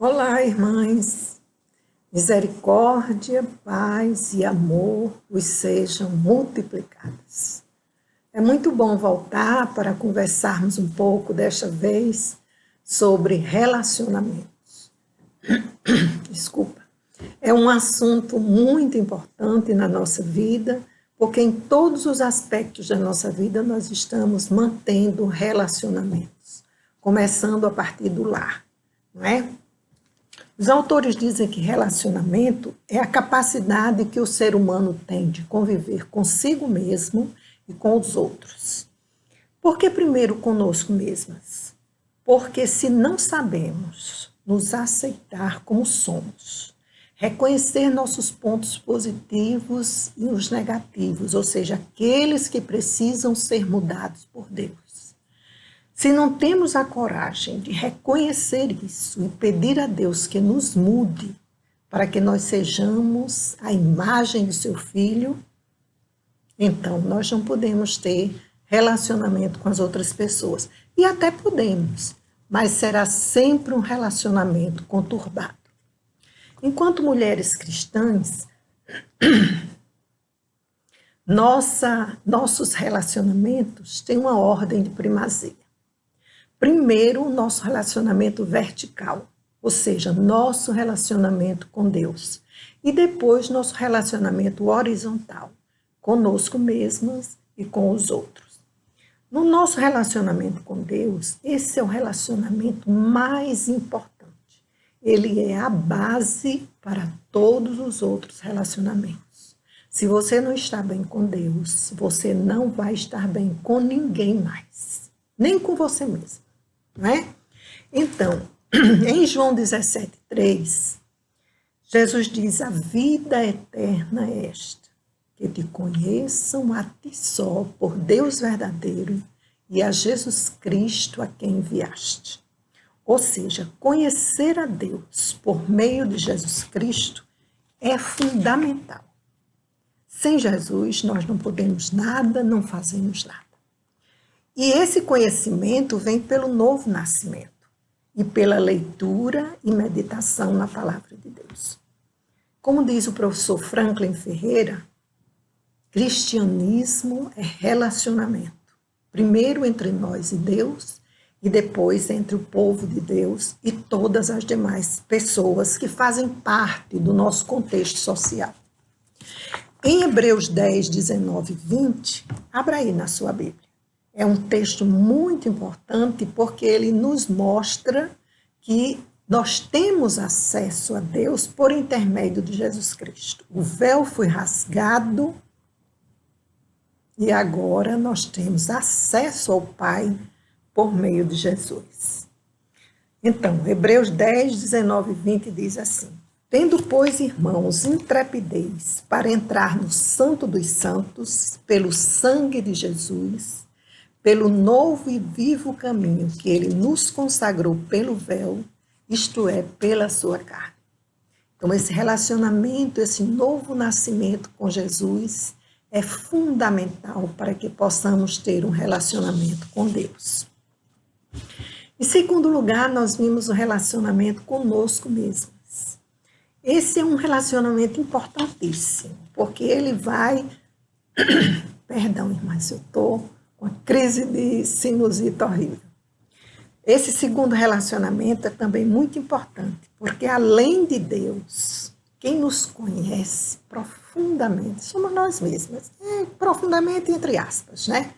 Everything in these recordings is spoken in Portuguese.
Olá, irmãs. Misericórdia, paz e amor vos sejam multiplicadas. É muito bom voltar para conversarmos um pouco, desta vez, sobre relacionamentos. Desculpa. É um assunto muito importante na nossa vida, porque em todos os aspectos da nossa vida nós estamos mantendo relacionamentos, começando a partir do lar, não é? Os autores dizem que relacionamento é a capacidade que o ser humano tem de conviver consigo mesmo e com os outros. Por que primeiro conosco mesmas? Porque se não sabemos nos aceitar como somos, reconhecer nossos pontos positivos e os negativos, ou seja, aqueles que precisam ser mudados por Deus, se não temos a coragem de reconhecer isso e pedir a Deus que nos mude para que nós sejamos a imagem do seu Filho, então nós não podemos ter relacionamento com as outras pessoas. E até podemos, mas será sempre um relacionamento conturbado. Enquanto mulheres cristãs, nossos relacionamentos têm uma ordem de primazia. Primeiro, o nosso relacionamento vertical, ou seja, nosso relacionamento com Deus. E depois, nosso relacionamento horizontal, conosco mesmas e com os outros. No nosso relacionamento com Deus, esse é o relacionamento mais importante. Ele é a base para todos os outros relacionamentos. Se você não está bem com Deus, você não vai estar bem com ninguém mais, nem com você mesmo. Não é? Então, em João 17:3, Jesus diz: a vida eterna é esta, que te conheçam a ti só, por Deus verdadeiro, e a Jesus Cristo a quem enviaste. Ou seja, conhecer a Deus por meio de Jesus Cristo é fundamental. Sem Jesus, nós não podemos nada, não fazemos nada. E esse conhecimento vem pelo novo nascimento e pela leitura e meditação na palavra de Deus. Como diz o professor Franklin Ferreira, cristianismo é relacionamento. Primeiro entre nós e Deus, e depois entre o povo de Deus e todas as demais pessoas que fazem parte do nosso contexto social. Em Hebreus 10, 19 e 20, abra aí na sua Bíblia. É um texto muito importante porque ele nos mostra que nós temos acesso a Deus por intermédio de Jesus Cristo. O véu foi rasgado e agora nós temos acesso ao Pai por meio de Jesus. Então, Hebreus 10, 19 e 20 diz assim: tendo, pois, irmãos, intrepidez para entrar no Santo dos Santos, pelo sangue de Jesus, pelo novo e vivo caminho que ele nos consagrou pelo véu, isto é, pela sua carne. Então, esse relacionamento, esse novo nascimento com Jesus é fundamental para que possamos ter um relacionamento com Deus. Em segundo lugar, nós vimos o relacionamento conosco mesmos. Esse é um relacionamento importantíssimo, porque ele vai... Perdão, irmãs, eu estou com uma crise de sinusite horrível. Esse segundo relacionamento é também muito importante, porque além de Deus, quem nos conhece profundamente somos nós mesmas. Profundamente entre aspas, né?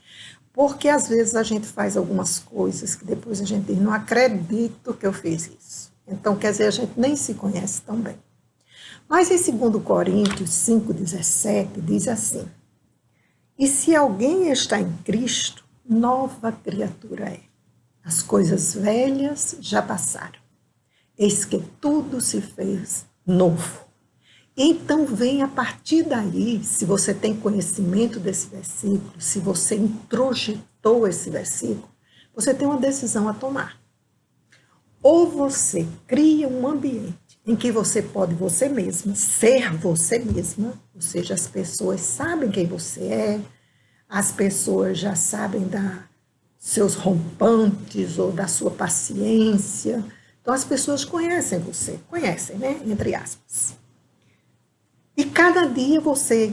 Porque às vezes a gente faz algumas coisas que depois a gente diz, não acredito que eu fiz isso. Então, quer dizer, a gente nem se conhece tão bem. Mas em 2 Coríntios 5,17 diz assim: e se alguém está em Cristo, nova criatura é. As coisas velhas já passaram. Eis que tudo se fez novo. Então vem a partir daí, se você tem conhecimento desse versículo, se você introjetou esse versículo, você tem uma decisão a tomar. Ou você cria um ambiente em que você pode você mesma, ser você mesma, ou seja, as pessoas sabem quem você é, as pessoas já sabem seus rompantes ou da sua paciência, Então, as pessoas conhecem você, conhecem, né? Entre aspas. E cada dia você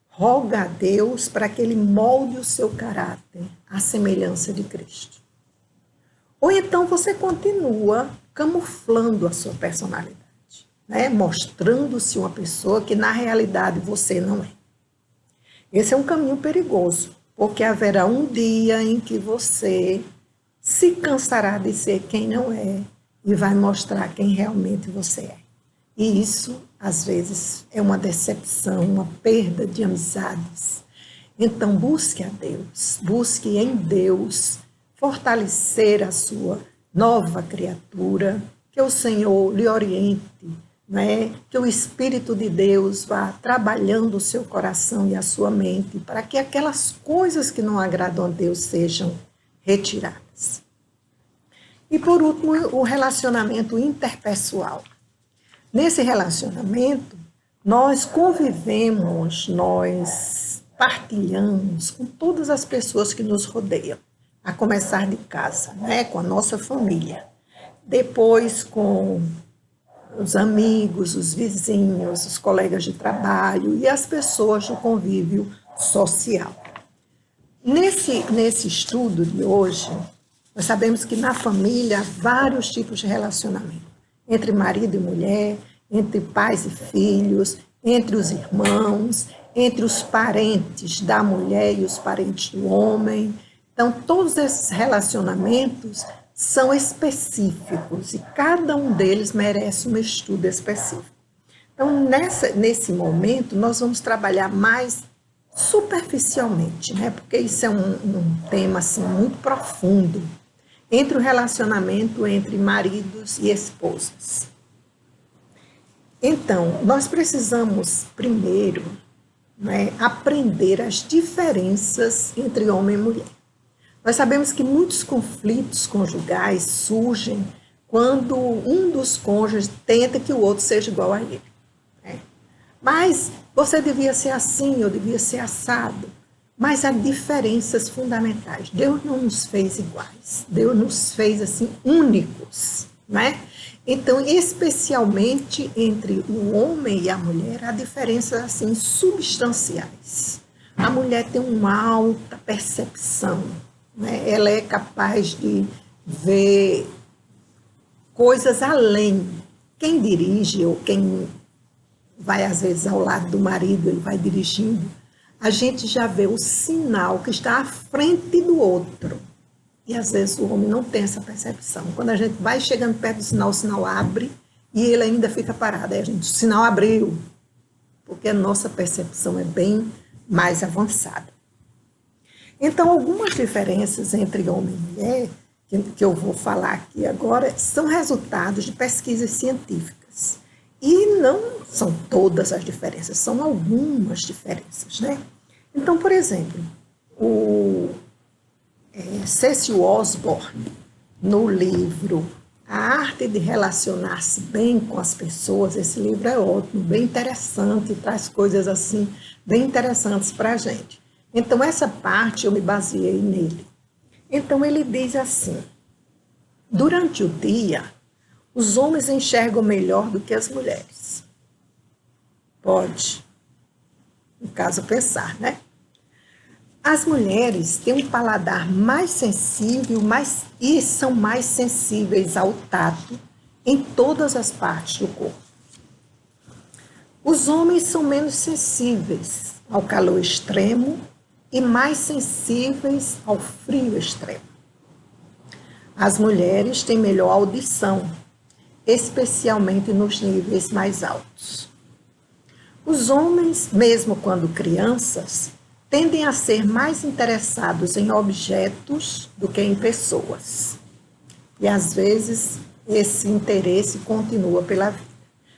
roga a Deus para que Ele molde o seu caráter à semelhança de Cristo. Ou então você continua camuflando a sua personalidade, né? Mostrando-se uma pessoa que na realidade você não é. Esse é um caminho perigoso, porque haverá um dia em que você se cansará de ser quem não é e vai mostrar quem realmente você é. E isso, às vezes, é uma decepção, uma perda de amizades. Então, busque a Deus, busque em Deus fortalecer a sua nova criatura, que o Senhor lhe oriente, né? Que o Espírito de Deus vá trabalhando o seu coração e a sua mente para que aquelas coisas que não agradam a Deus sejam retiradas. E, por último, o relacionamento interpessoal. Nesse relacionamento, nós convivemos, nós partilhamos com todas as pessoas que nos rodeiam, a começar de casa, né? Com a nossa família, depois com os amigos, os vizinhos, os colegas de trabalho e as pessoas do convívio social. Nesse estudo de hoje, nós sabemos que na família há vários tipos de relacionamento, entre marido e mulher, entre pais e filhos, entre os irmãos, entre os parentes da mulher e os parentes do homem. Então, todos esses relacionamentos são específicos e cada um deles merece um estudo específico. Então, nesse momento, nós vamos trabalhar mais superficialmente, né? Porque isso é um tema assim, muito profundo, entre o relacionamento entre maridos e esposas. Então, nós precisamos, primeiro, né, aprender as diferenças entre homem e mulher. Nós sabemos que muitos conflitos conjugais surgem quando um dos cônjuges tenta que o outro seja igual a ele, né? Mas você devia ser assim, eu devia ser assado. Mas há diferenças fundamentais. Deus não nos fez iguais. Deus nos fez assim únicos, né? Então, especialmente entre o homem e a mulher, há diferenças assim substanciais. A mulher tem uma alta percepção, né? Ela é capaz de ver coisas além. Quem dirige ou quem vai às vezes ao lado do marido, ele vai dirigindo, a gente já vê o sinal que está à frente do outro. E às vezes o homem não tem essa percepção. Quando a gente vai chegando perto do sinal, o sinal abre e ele ainda fica parado. Aí a gente, o sinal abriu, porque a nossa percepção é bem mais avançada. Então, algumas diferenças entre homem e mulher, que eu vou falar aqui agora, são resultados de pesquisas científicas. E não são todas as diferenças, são algumas diferenças, né? Então, por exemplo, o Cecil Osborne, no livro A Arte de Relacionar-se Bem com as Pessoas, esse livro é ótimo, bem interessante, traz coisas assim, bem interessantes para a gente. Então, essa parte eu me baseei nele. Então, ele diz assim: durante o dia, os homens enxergam melhor do que as mulheres. Pode, no caso, pensar, né? As mulheres têm um paladar mais sensível e são mais sensíveis ao tato em todas as partes do corpo. Os homens são menos sensíveis ao calor extremo e mais sensíveis ao frio extremo. As mulheres têm melhor audição, especialmente nos níveis mais altos. Os homens, mesmo quando crianças, tendem a ser mais interessados em objetos do que em pessoas. E, às vezes, esse interesse continua pela vida.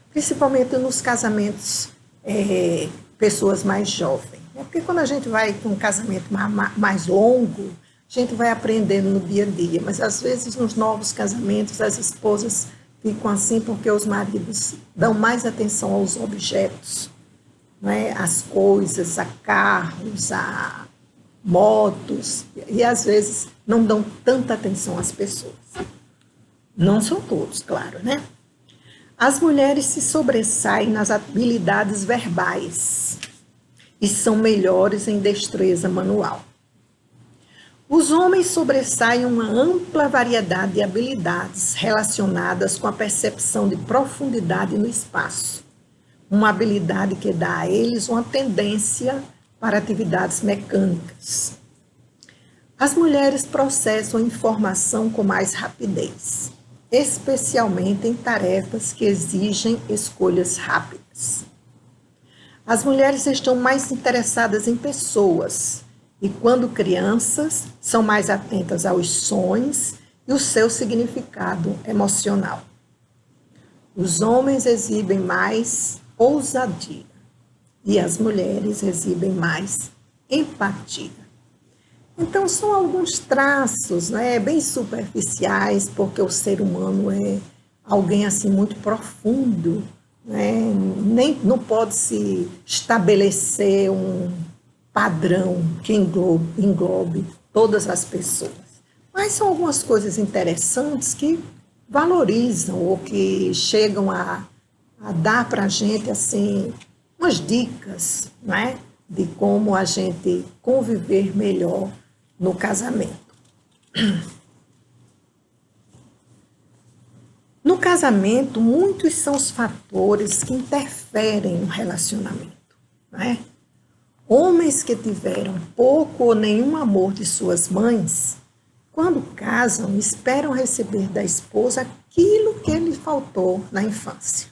Principalmente nos casamentos, pessoas mais jovens. Porque quando a gente vai com um casamento mais longo, a gente vai aprendendo no dia a dia. Mas, às vezes, nos novos casamentos, as esposas ficam assim porque os maridos dão mais atenção aos objetos, né? As coisas, a carros, a motos, e às vezes não dão tanta atenção às pessoas. Não são todos, claro, né? As mulheres se sobressaem nas habilidades verbais e são melhores em destreza manual. Os homens sobressaem uma ampla variedade de habilidades relacionadas com a percepção de profundidade no espaço, uma habilidade que dá a eles uma tendência para atividades mecânicas. As mulheres processam a informação com mais rapidez, especialmente em tarefas que exigem escolhas rápidas. As mulheres estão mais interessadas em pessoas e, quando crianças, são mais atentas aos sons e o seu significado emocional. Os homens exibem mais ousadia e as mulheres exibem mais empatia. Então, são alguns traços, né, bem superficiais, porque o ser humano é alguém assim muito profundo, né? Não pode se estabelecer um padrão que englobe todas as pessoas. Mas são algumas coisas interessantes que valorizam ou que chegam a dar para a gente assim, umas dicas, né, de como a gente conviver melhor no casamento. No casamento, muitos são os fatores que interferem no relacionamento, né? Homens que tiveram pouco ou nenhum amor de suas mães, quando casam, esperam receber da esposa aquilo que lhe faltou na infância.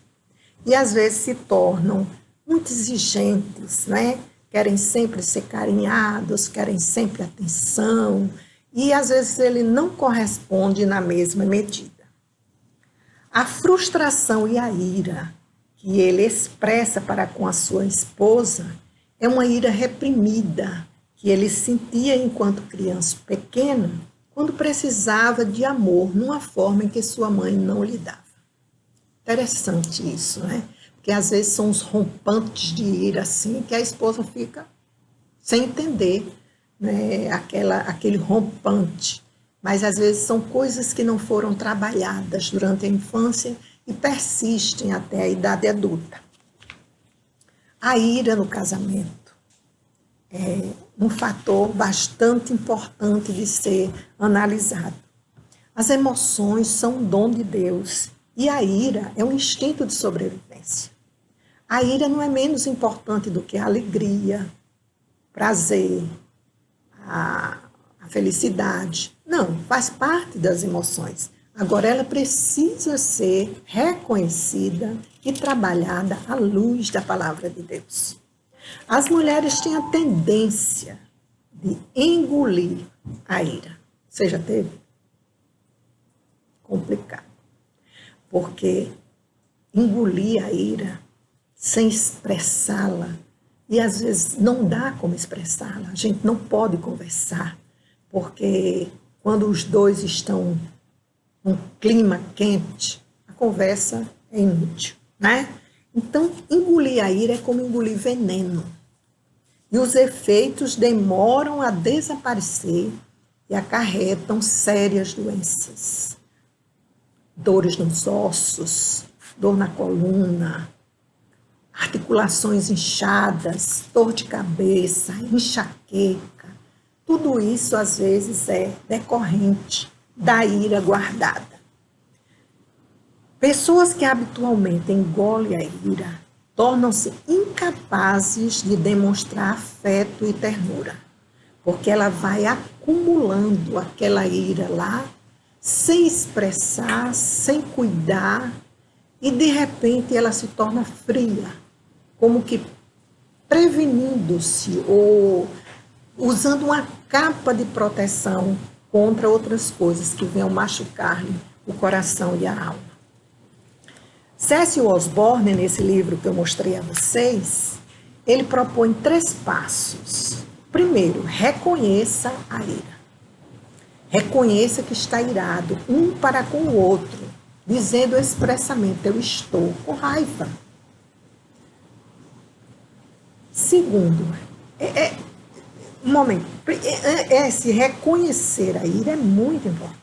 E às vezes se tornam muito exigentes, né? Querem sempre ser carinhados, querem sempre atenção, e às vezes ele não corresponde na mesma medida. A frustração e a ira que ele expressa para com a sua esposa é uma ira reprimida que ele sentia enquanto criança pequena, quando precisava de amor numa forma em que sua mãe não lhe dava. Interessante isso, né? Porque às vezes são uns rompantes de ira assim, que a esposa fica sem entender, né, aquele rompante. Mas às vezes são coisas que não foram trabalhadas durante a infância e persistem até a idade adulta. A ira no casamento é um fator bastante importante de ser analisado. As emoções são um dom de Deus e a ira é um instinto de sobrevivência. A ira não é menos importante do que a alegria, prazer, a felicidade. Não, faz parte das emoções. Agora, ela precisa ser reconhecida e trabalhada à luz da palavra de Deus. As mulheres têm a tendência de engolir a ira. Você já teve? Complicado. Porque engolir a ira sem expressá-la, e às vezes não dá como expressá-la, a gente não pode conversar, porque quando os dois estão num clima quente, a conversa é inútil, né? Então, engolir a ira é como engolir veneno. E os efeitos demoram a desaparecer e acarretam sérias doenças. Dores nos ossos, dor na coluna, articulações inchadas, dor de cabeça, enxaqueca. Tudo isso, às vezes, é decorrente da ira guardada. Pessoas que habitualmente engolem a ira tornam-se incapazes de demonstrar afeto e ternura, porque ela vai acumulando aquela ira lá, sem expressar, sem cuidar, e de repente ela se torna fria, como que prevenindo-se ou usando uma capa de proteção contra outras coisas que venham machucar-lhe o coração e a alma. C.S. Osborne, nesse livro que eu mostrei a vocês, ele propõe 3 passos. Primeiro, reconheça a ira. Reconheça que está irado um para com o outro, dizendo expressamente, eu estou com raiva. Segundo, esse reconhecer a ira é muito importante.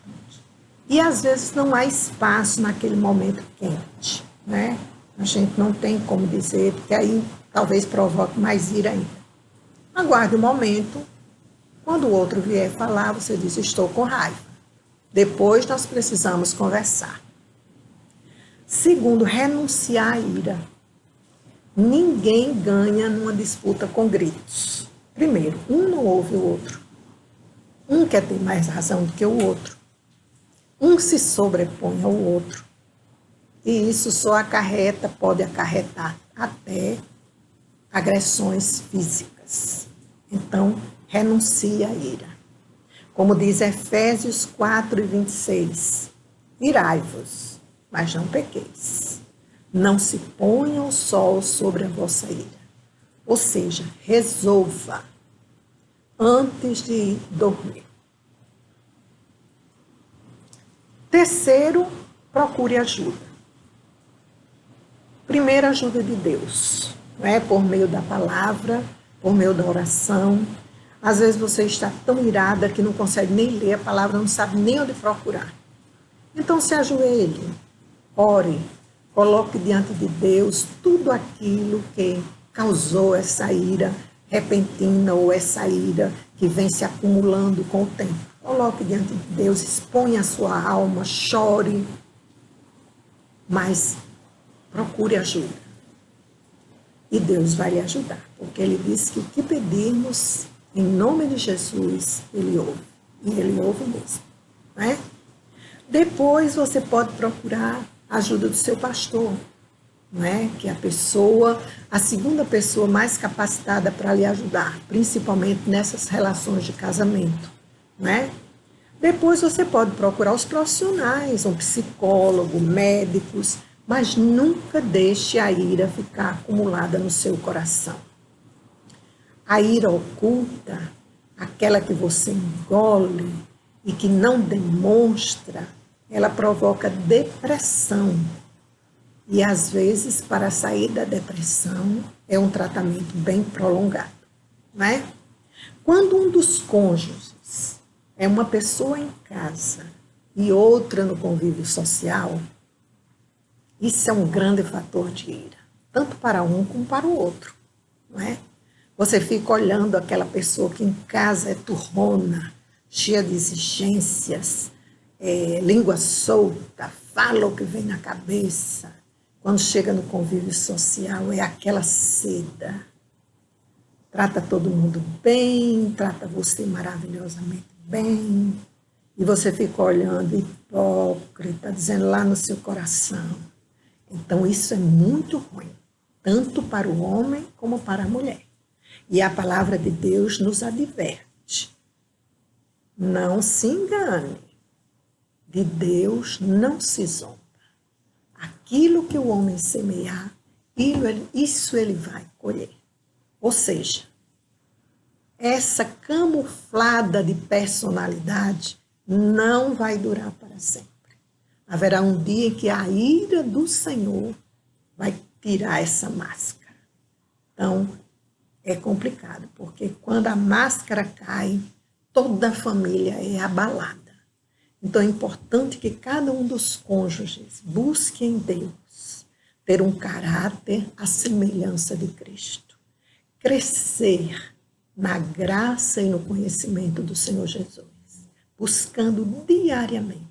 E às vezes não há espaço naquele momento quente, né? A gente não tem como dizer, porque aí talvez provoque mais ira ainda. Aguarde um momento, quando o outro vier falar, você diz, estou com raiva. Depois nós precisamos conversar. Segundo, renunciar à ira. Ninguém ganha numa disputa com gritos. Primeiro, um não ouve o outro. Um quer ter mais razão do que o outro. Um se sobrepõe ao outro. E isso só pode acarretar até agressões físicas. Então, renuncie à ira. Como diz Efésios 4:26, irai-vos, mas não pequeis. Não se ponha o sol sobre a vossa ira. Ou seja, resolva antes de ir dormir. Terceiro, procure ajuda. Primeiro, ajuda de Deus, né? Por meio da palavra, por meio da oração. Às vezes você está tão irada que não consegue nem ler a palavra, não sabe nem onde procurar. Então se ajoelhe, ore, coloque diante de Deus tudo aquilo que causou essa ira repentina ou essa ira que vem se acumulando com o tempo. Coloque diante de Deus, exponha a sua alma, chore, mas procure ajuda. E Deus vai lhe ajudar, porque Ele disse que o que pedirmos em nome de Jesus, Ele ouve. E Ele ouve mesmo, né? Depois você pode procurar a ajuda do seu pastor, né? Que é a segunda pessoa mais capacitada para lhe ajudar, principalmente nessas relações de casamento, né? Depois você pode procurar os profissionais, um psicólogo, médicos, mas nunca deixe a ira ficar acumulada no seu coração. A ira oculta, aquela que você engole e que não demonstra, ela provoca depressão. E às vezes, para sair da depressão, é um tratamento bem prolongado, né? Quando um dos cônjuges é uma pessoa em casa e outra no convívio social, isso é um grande fator de ira, tanto para um como para o outro, não é? Você fica olhando aquela pessoa que em casa é turrona, cheia de exigências, língua solta, fala o que vem na cabeça. Quando chega no convívio social, é aquela seda. Trata todo mundo bem, trata você maravilhosamente bem. E você fica olhando hipócrita, dizendo lá no seu coração. Então, isso é muito ruim, tanto para o homem como para a mulher. E a palavra de Deus nos adverte. Não se engane. De Deus não se zomba. Aquilo que o homem semear, isso ele vai colher. Ou seja, essa camuflada de personalidade não vai durar para sempre. Haverá um dia em que a ira do Senhor vai tirar essa máscara. Então, é complicado, porque quando a máscara cai, toda a família é abalada. Então, é importante que cada um dos cônjuges busque em Deus ter um caráter à semelhança de Cristo. Crescer na graça e no conhecimento do Senhor Jesus, buscando diariamente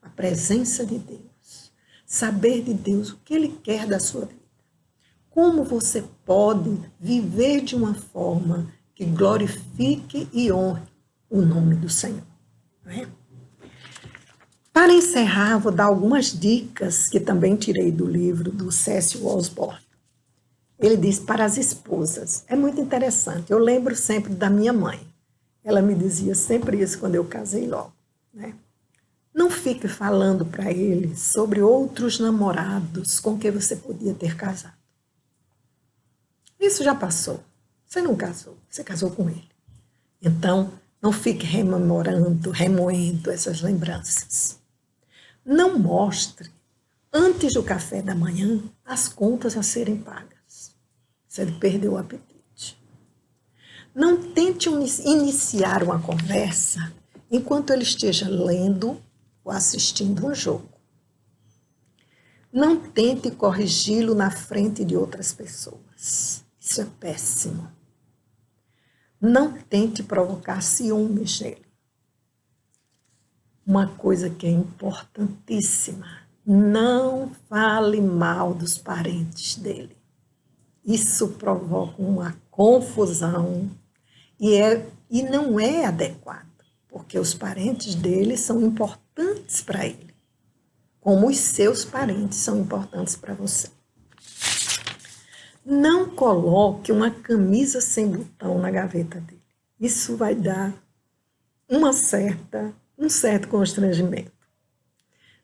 a presença de Deus, saber de Deus o que Ele quer da sua vida. Como você pode viver de uma forma que glorifique e honre o nome do Senhor, não é? Para encerrar, vou dar algumas dicas que também tirei do livro do Cécio Osborne. Ele diz para as esposas, é muito interessante, eu lembro sempre da minha mãe. Ela me dizia sempre isso quando eu casei logo, né? Não fique falando para ele sobre outros namorados com quem você podia ter casado. Isso já passou. Você não casou, você casou com ele. Então, não fique remoendo essas lembranças. Não mostre, antes do café da manhã, as contas a serem pagas. Você perdeu o apetite. Não tente iniciar uma conversa enquanto ele esteja lendo ou assistindo um jogo. Não tente corrigi-lo na frente de outras pessoas. Isso é péssimo. Não tente provocar ciúmes nele. Uma coisa que é importantíssima, não fale mal dos parentes dele. Isso provoca uma confusão e não é adequado, porque os parentes dele são importantes para ele, como os seus parentes são importantes para você. Não coloque uma camisa sem botão na gaveta dele. Isso vai dar um certo constrangimento.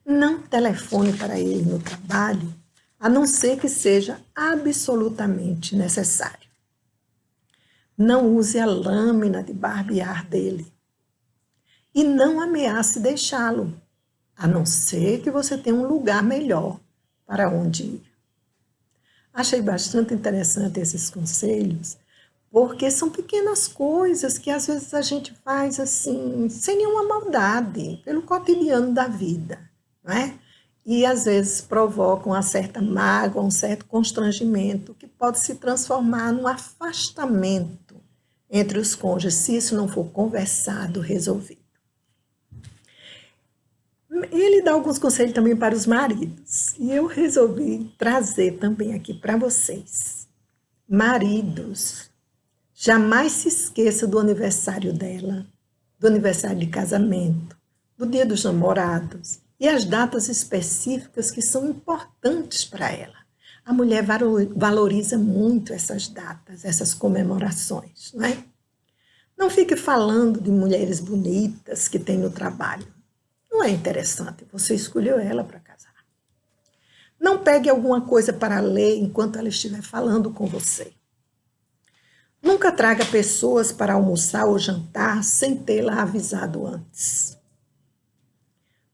Não telefone para ele no trabalho, a não ser que seja absolutamente necessário. Não use a lâmina de barbear dele. E não ameace deixá-lo, a não ser que você tenha um lugar melhor para onde ir. Achei bastante interessante esses conselhos, porque são pequenas coisas que às vezes a gente faz assim, sem nenhuma maldade, pelo cotidiano da vida, não é? E às vezes provocam uma certa mágoa, um certo constrangimento, que pode se transformar num afastamento entre os cônjuges, se isso não for conversado, resolvido. Ele dá alguns conselhos também para os maridos, e eu resolvi trazer também aqui para vocês. Maridos, jamais se esqueça do aniversário dela, do aniversário de casamento, do dia dos namorados e as datas específicas que são importantes para ela. A mulher valoriza muito essas datas, essas comemorações, não é? Não fique falando de mulheres bonitas que tem no trabalho. Não é interessante, você escolheu ela para casar. Não pegue alguma coisa para ler enquanto ela estiver falando com você. Nunca traga pessoas para almoçar ou jantar sem tê-la avisado antes.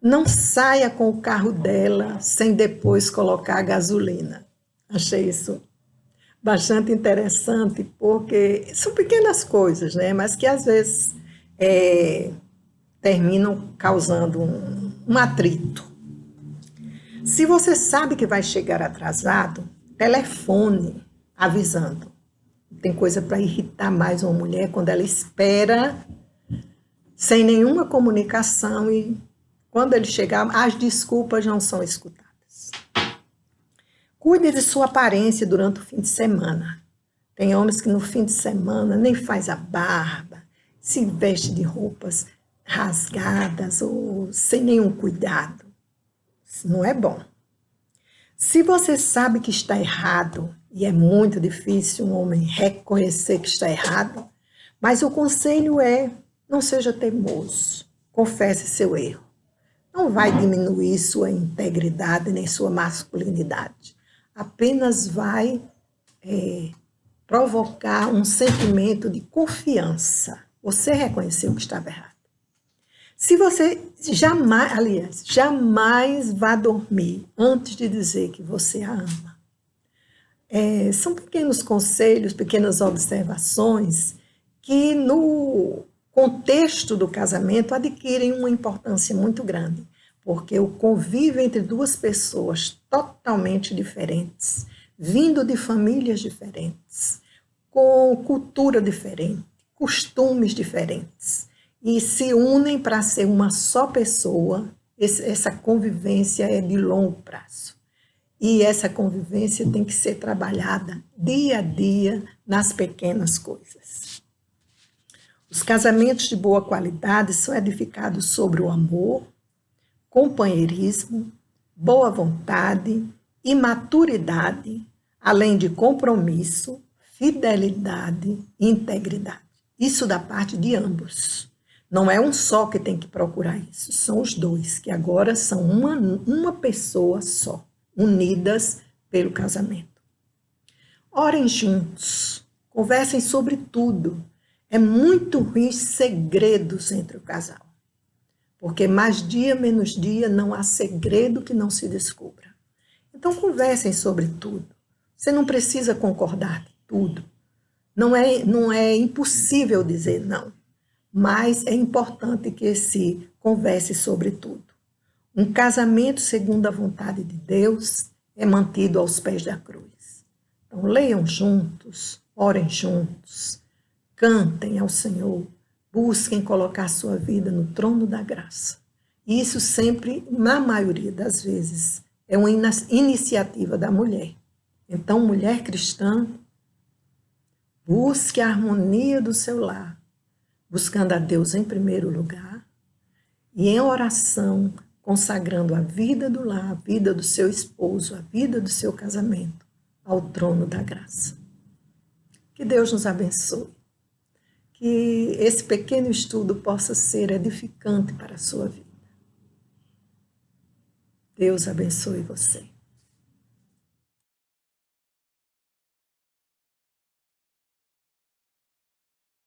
Não saia com o carro dela sem depois colocar gasolina. Achei isso bastante interessante, porque são pequenas coisas, né? Mas que às vezes terminam causando um atrito. Se você sabe que vai chegar atrasado, telefone avisando. Tem coisa para irritar mais uma mulher quando ela espera sem nenhuma comunicação e quando ele chegar, as desculpas não são escutadas. Cuide de sua aparência durante o fim de semana. Tem homens que no fim de semana nem faz a barba, se veste de roupas rasgadas ou sem nenhum cuidado. Isso não é bom. Se você sabe que está errado, e é muito difícil um homem reconhecer que está errado, mas o conselho é, não seja teimoso, confesse seu erro. Não vai diminuir sua integridade nem sua masculinidade. Apenas vai provocar um sentimento de confiança. Você reconheceu que estava errado. Se você jamais vá dormir antes de dizer que você a ama. São pequenos conselhos, pequenas observações que no contexto do casamento adquirem uma importância muito grande, porque o convívio entre duas pessoas totalmente diferentes, vindo de famílias diferentes, com cultura diferente, costumes diferentes, e se unem para ser uma só pessoa, essa convivência é de longo prazo. E essa convivência tem que ser trabalhada dia a dia nas pequenas coisas. Os casamentos de boa qualidade são edificados sobre o amor, companheirismo, boa vontade e maturidade, além de compromisso, fidelidade e integridade. Isso da parte de ambos. Não é um só que tem que procurar isso, são os dois, que agora são uma pessoa só, unidas pelo casamento. Orem juntos, conversem sobre tudo. É muito ruim segredos entre o casal, porque mais dia, menos dia, não há segredo que não se descubra. Então, conversem sobre tudo. Você não precisa concordar com tudo. Não é impossível dizer não, mas é importante que se converse sobre tudo. Um casamento segundo a vontade de Deus é mantido aos pés da cruz. Então, leiam juntos, orem juntos, cantem ao Senhor, busquem colocar sua vida no trono da graça. E isso sempre, na maioria das vezes, é uma iniciativa da mulher. Então, mulher cristã, busque a harmonia do seu lar, buscando a Deus em primeiro lugar, e em oração, consagrando a vida do lar, a vida do seu esposo, a vida do seu casamento ao trono da graça. Que Deus nos abençoe. Que esse pequeno estudo possa ser edificante para a sua vida. Deus abençoe você.